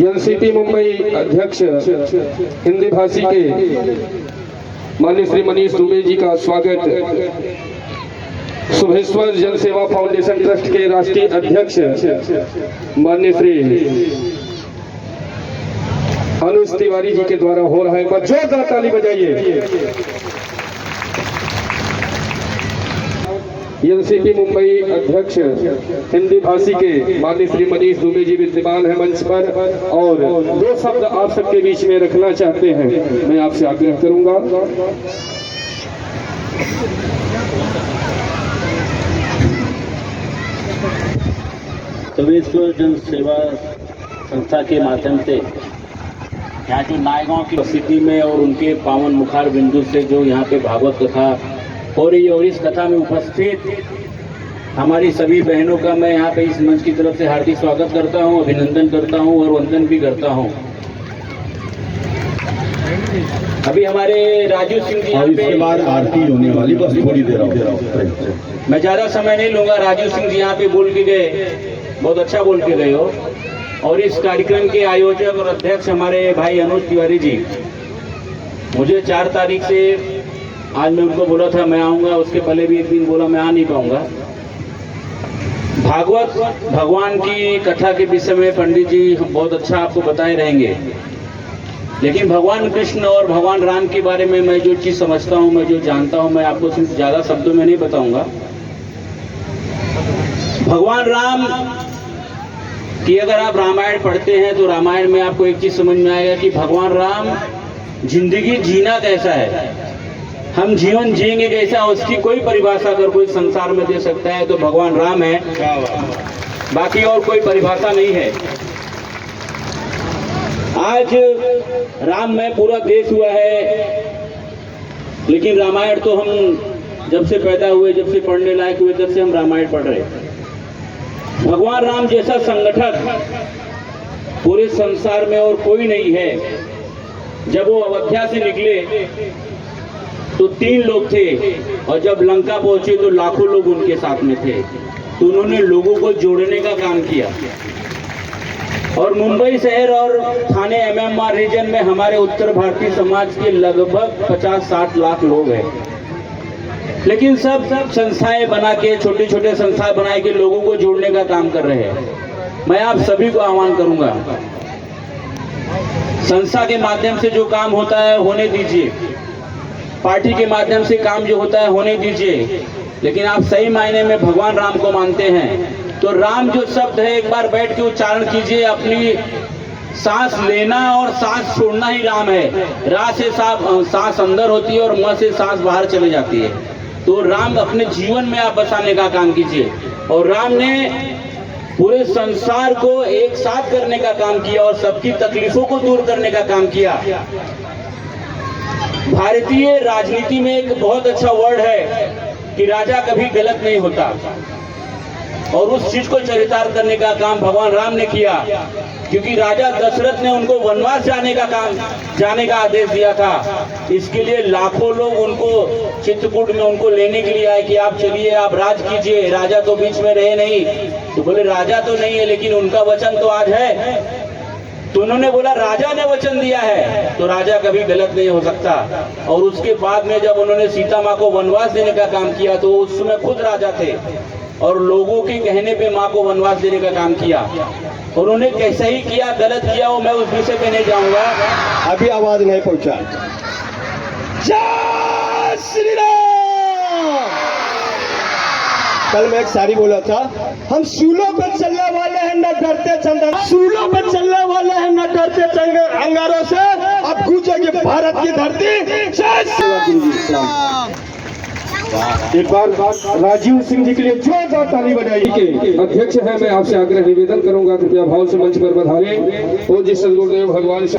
NCP Mumbai अध्यक्ष हिंदी भाषी के माननीय श्री मनीष दुबे जी का स्वागत, शुभेश्वर जन सेवा फाउंडेशन ट्रस्ट के राष्ट्रीय अध्यक्ष माननीय श्री अनुज तिवारी जी के द्वारा हो रहा है। पर जोरदार ताली बजाइए। एनसीपी मुंबई अध्यक्ष हिंदी भाषी के माननीय श्री मनीष दुबे जी विद्यमान है मंच पर और दो शब्द आप सबके बीच में रखना चाहते हैं। मैं आपसे आग्रह करूंगा। शुभेश्वर जन सेवा संस्था के माध्यम से यहाँ जो नायगांव की स्थिति में और उनके पावन मुखार बिंदु से जो यहाँ पे भागवत कथा हो रही है और इस कथा में उपस्थित हमारी सभी बहनों का मैं यहाँ पे इस मंच की तरफ से हार्दिक स्वागत करता हूँ, अभिनंदन करता हूँ और वंदन भी करता हूँ। अभी हमारे राजू सिंह जी यहाँ पे आरती होने वाली, बस थोड़ी देर और मैं ज़्यादा समय नहीं लूँगा। राजू सिंह जी यहाँ पे बोल के गए, बहुत अच्छा बोल के गए हो। और इस कार्यक्रम के आयोजक और अध्यक्ष हमारे भाई अनुज तिवारी जी, मुझे 4 तारीख से आज मैं उनको बोला था मैं आऊँगा, उसके पहले भी एक दिन बोला मैं आ नहीं पाऊँगा। भागवत भगवान की कथा के विषय में पंडित जी बहुत अच्छा आपको बताए रहेंगे, लेकिन भगवान कृष्ण और भगवान राम के बारे में मैं जो चीज़ समझता हूँ, मैं जो जानता हूँ, मैं आपको सिर्फ ज़्यादा शब्दों में नहीं बताऊँगा। भगवान राम कि अगर आप रामायण पढ़ते हैं तो रामायण में आपको एक चीज समझ में आएगा कि भगवान राम जिंदगी जीना कैसा है, हम जीवन जिएंगे कैसा, उसकी कोई परिभाषा अगर कोई संसार में दे सकता है तो भगवान राम है, बाकी और कोई परिभाषा नहीं है। आज राम में पूरा देश हुआ है, लेकिन रामायण तो हम जब से पैदा हुए, जब से पढ़ने लायक हुए, तब से हम रामायण पढ़ रहे हैं। भगवान राम जैसा संगठन पूरे संसार में और कोई नहीं है। जब वो अयोध्या से निकले तो 3 लोग थे और जब लंका पहुंचे तो लाखों लोग उनके साथ में थे। तो उन्होंने लोगों को जोड़ने का काम किया। और मुंबई शहर और थाने MMR रीजन में हमारे उत्तर भारतीय समाज के लगभग 50-60 लाख लोग हैं, लेकिन सब संस्थाएं बना के, छोटे छोटे संस्थाएं बना के लोगों को जोड़ने का काम कर रहे हैं। मैं आप सभी को आह्वान करूंगा, संस्था के माध्यम से जो काम होता है होने दीजिए, पार्टी के माध्यम से काम जो होता है होने दीजिए, लेकिन आप सही मायने में भगवान राम को मानते हैं तो राम जो शब्द है एक बार बैठ के उच्चारण कीजिए। अपनी सांस लेना और सांस छोड़ना ही राम है। रा से सांस अंदर होती है और म से सांस बाहर चले जाती है। तो राम अपने जीवन में आप बसाने का काम कीजिए। और राम ने पूरे संसार को एक साथ करने का काम किया और सबकी तकलीफों को दूर करने का काम किया। भारतीय राजनीति में एक बहुत अच्छा वर्ड है कि राजा कभी गलत नहीं होता, और उस चीज को चरितार्थ करने का काम भगवान राम ने किया, क्योंकि राजा दशरथ ने उनको वनवास जाने का आदेश दिया था। इसके लिए लाखों लोग उनको चित्रकूट में उनको लेने के लिए आए कि आप चलिए, आप राज कीजिए। राजा तो बीच में रहे नहीं, तो बोले राजा तो नहीं है लेकिन उनका वचन तो आज है। तो उन्होंने बोला राजा ने वचन दिया है तो राजा कभी गलत नहीं हो सकता। और उसके बाद में जब उन्होंने सीता माँ को वनवास देने का काम किया तो उस समय खुद राजा थे और लोगों के कहने पे माँ को वनवास देने का काम किया। उन्होंने कैसे ही किया, गलत किया, वो मैं उस विषय पे नहीं जाऊंगा। अभी आवाज नहीं पहुंचा। जय श्री राम। कल मैं एक शायरी बोला था, हम सूलों पे चलने वाले हैं न डरते चंगर, सूलों पे चलने वाले हैं न डरते चंगर अंगारों से, अब गूंजेगी भारत की धरती। जय श्री राम। एक बार राजीव सिंह जी के लिए जोरदार ताली बजाइए। के अध्यक्ष है, मैं आपसे आग्रह निवेदन करूंगा कृपया भाव से मंच पर पधारें। और जिस सदगुरुदेव भगवान से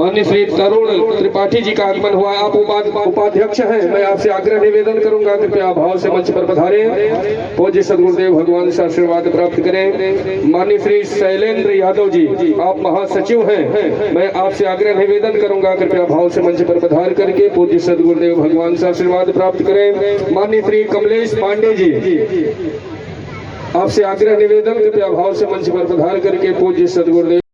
माननीय श्री तरुण त्रिपाठी जी का आगमन हुआ। आप उपाध्यक्ष हैं, मैं आपसे आग्रह निवेदन करूंगा कृपया भाव से मंच पर पधारें। पूज्य सदगुरुदेव भगवान से आशीर्वाद प्राप्त करें। माननीय श्री शैलेंद्र यादव जी, आप महासचिव हैं, मैं आपसे आग्रह निवेदन करूंगा कृपया भाव से मंच पर पधार करके पूज्य सदगुरुदेव भगवान से आशीर्वाद प्राप्त करें। माननीय श्री कमलेश पांडे जी, आपसे आग्रह निवेदन कृपया भाव से मंच पर पधार करके पूज्य सदगुरुदेव